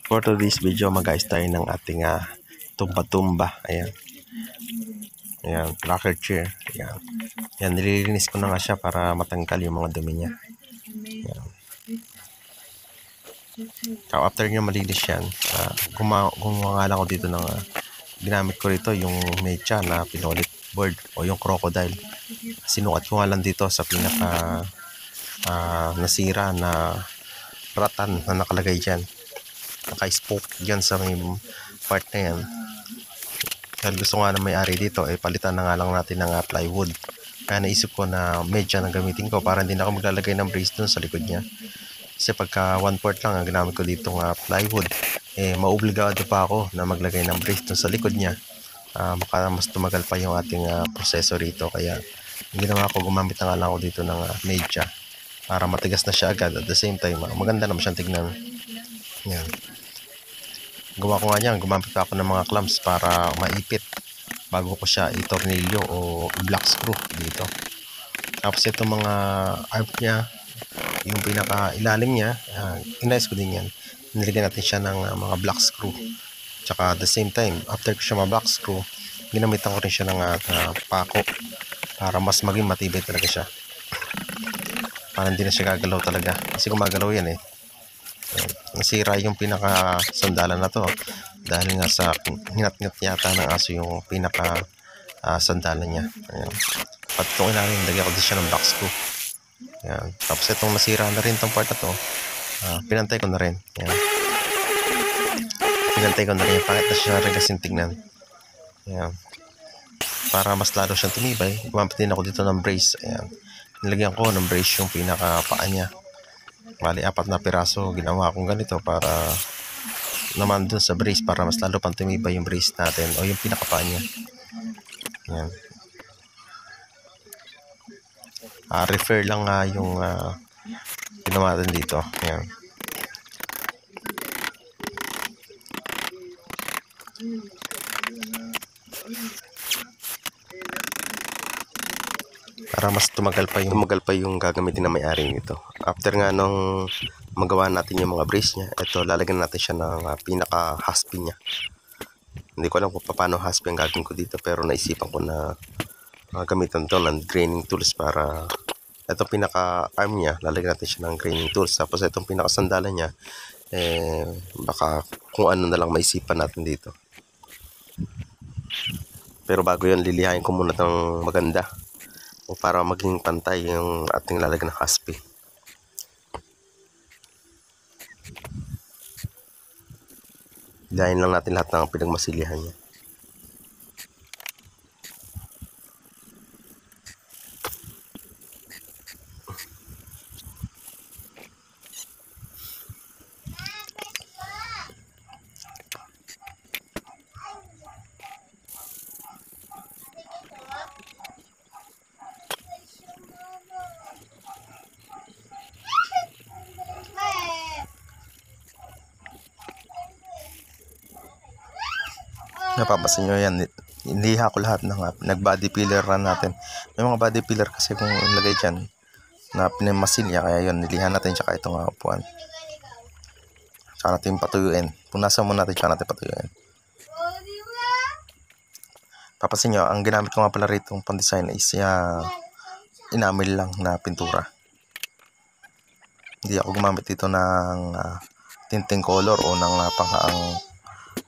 For today's video, mag-ayos tayo ng ating tumba-tumba. Ayan. Ayan, rocker chair. Ayan. Ayan, nililinis ko na nga siya para matanggal yung mga dumi niya. Ayan. So, after nyo malinis yan, gumawa lang ko dito ng ginamit ko rito yung mecha na pinolit board o yung crocodile. Sinukat ko nga lang dito sa pinaka nasira na ratan na nakalagay dyan. Naka-spoke dyan sa may part na yan. Dahil gusto nga na may-ari dito, palitan na nga lang natin ng plywood. Kaya naisip ko na medya na gamitin ko para hindi na ako maglalagay ng brace dun sa likod niya. Kasi pagka 1/4 lang ang ginamit ko dito ng plywood, maobligado pa ako na maglagay ng brace dun sa likod niya. Baka mas tumagal pa yung ating proseso rito. Kaya ginawa ko, gumamit na nga lang ako dito ng medya para matigas na siya agad. At the same time, maganda naman siyang tignan. Yan. Gawa ko nga niyan, gumamit pa ako ng mga clamps para maipit bago ko siya itornilyo o black screw dito. Tapos itong mga arm niya, yung pinaka ilalim niya, inayos ko din yan. Nilagyan natin siya ng mga black screw. Tsaka at the same time, after ko siya ma-black screw, ginamitan ko rin siya ng pako para mas maging matibay talaga siya. Para hindi na siya gagalaw talaga. Kasi gumagalaw yan nasira yung pinaka sandalan na to dahil nga sa hinat-ngat yata ng aso yung pinaka sandalan niya. Ayan. At itong ilalim, lagyan ko din siya ng black screw. Ayan. Tapos itong nasira na rin itong part na to, pinantay ko na rin. Ayan. Pinantay ko na rin, pangit na siya rin kasing tignan. Ayan. Para mas lalo siyang tumibay, gumamit din ako dito ng brace. Ayan. Nilagyan ko ng brace yung pinaka paa niya. Bali, 4 na piraso ginawa kong ganito para naman dun sa brace, para mas lalo pang tumibay yung brace natin o yung pinakapaa niya. Ayan. Refer lang yung ginawa natin dito. Ayan. Para mas tumagal pa yung gagamitin na may-ari nito. After nga nung magawa natin yung mga brace niya, ito lalagyan natin siya ng pinaka haspi niya. Hindi ko alam kung paano haspi ang gagawin ko dito, pero naisipan ko na gamitan to ng graining tools para itong pinaka arm niya, lalagyan natin siya ng graining tools. Tapos itong pinaka sandalan niya, baka kung ano na lang maisipan natin dito. Pero bago yun, lilihain ko muna ng maganda o para maging pantay yung ating lalagyan ng haspi. Hilahin lang natin lahat ng pinagmasilihan niya. Napapansin nyo yan, iniha ko lahat ng nag-body filler run natin. May mga body filler kasi kung ilagay dyan na pinamasilya, kaya yun, nilihan natin tsaka itong upuan. Tsaka natin patuyuin. Punasan muna natin tsaka natin patuyuin. Papansin nyo, ang ginamit ko nga pala rito pang design is enamel lang na pintura. Hindi ako gumamit dito ng tinting color o ng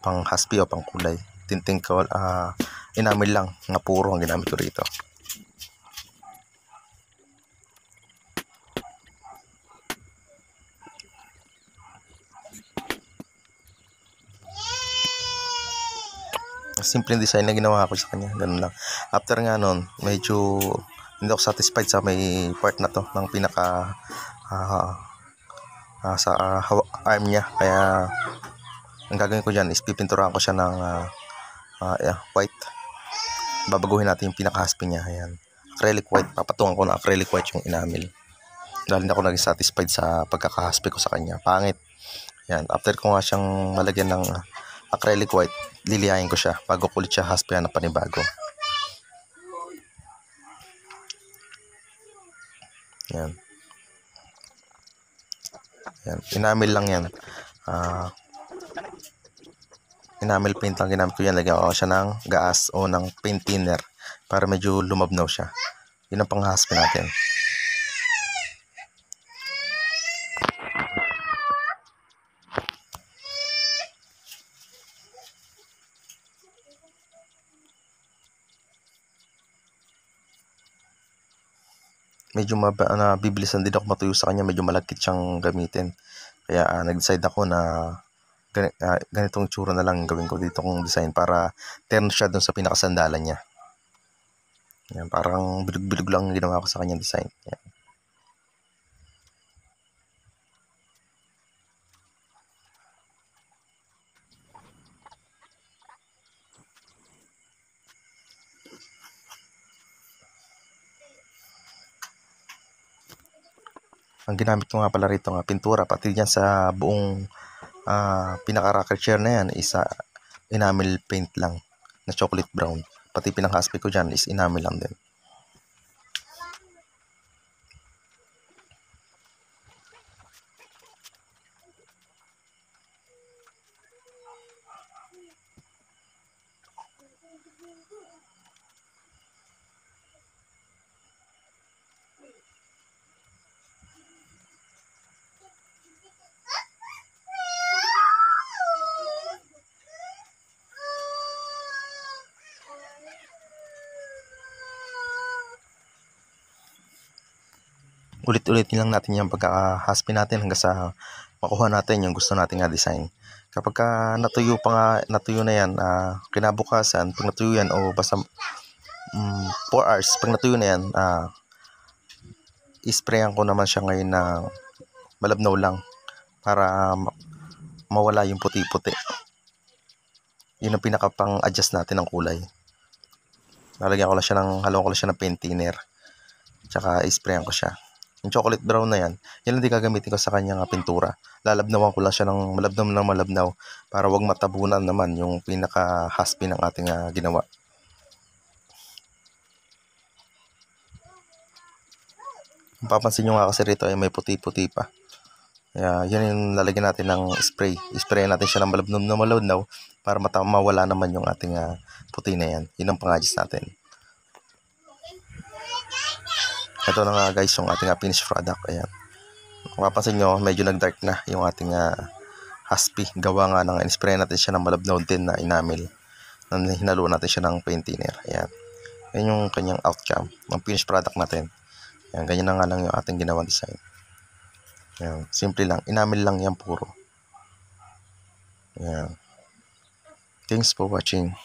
pang haspi o pang kulay. Tinting ko enamel lang na puro ang ginamit ko rito. Simpleng design na ginawa ko sa kanya, ganun lang. After nga nun, medyo hindi ako satisfied sa may part na to ng pinaka sa arm niya, kaya ang gagawin ko dyan is pipinturahan ko siya ng white. Babaguhin natin yung pinaka-haspi niya. Ayan. Acrylic white. Papatungan ko na acrylic white yung enamel. Dahil hindi ako naging satisfied sa pagkaka-haspi ko sa kanya. Pangit. Ayan. After ko nga siyang malagyan ng acrylic white, lilihain ko siya bago kulit siya haspihan na panibago. Ayan. Ayan. Enamel lang yan. enamel paint lang ginamit ko yan. Lagyan ko siya ng gas o ng paint thinner para medyo lumabnaw siya. Yun ang panghahaspi natin. Medyo nabibilisan din ako matuyo sa kanya, medyo malagkit siyang gamitin. Kaya nag-decide ako na ganitong tsura na lang gawin ko dito kong design para turn siya dun sa pinakasandalan niya. Yan, parang bilog-bilog lang ginawa ko sa kanyang design. Yan. Ang ginamit ko nga pala rito nga pintura, pati dyan sa buong pinaka-rocker chair na yan is enamel paint lang na chocolate brown. Pati pinang-haspi ko dyan is enamel lang din. Ulit-ulit lang natin yung pagkakahaspi natin hanggang sa makuha natin yung gusto nating design. Kapag natuyo na yan, kinabukasan, pag natuyo yan o basta 4 hours, pag natuyo na yan, isprayan ko naman siya ngayon na malabnaw lang para mawala yung puti-puti. Yun ang pinakapang adjust natin ng kulay. Halongin ko lang siya ng paint thinner. Tsaka isprayan ko siya. Yung chocolate brown na yan lang din gagamitin ko sa kanyang pintura. Lalabnawan ko lang siya ng malabnaw para wag matabunan naman yung pinaka-haspi ng ating ginawa. Kung papansin nyo nga kasi rito ay may puti-puti pa. Kaya yan yung lalagyan natin ng spray. Isprayan natin siya ng malabnaw para mawala naman yung ating puti na yan. Yun ang pang-adjust natin. Ito na nga guys yung ating finished product. Ayan. Kung mapapansin nyo, medyo nag-dark na yung ating haspi. Gawa nga ng in-spray natin siya ng malabnaw din na enamel. Hinalo natin siya ng paint thinner. Ayan. Yan yung kanyang outcome ng finished product natin. Ayan. Ganyan na nga lang yung ating ginawang design. Ayan. Simple lang. Enamel lang yan puro. Ayan. Thanks for watching.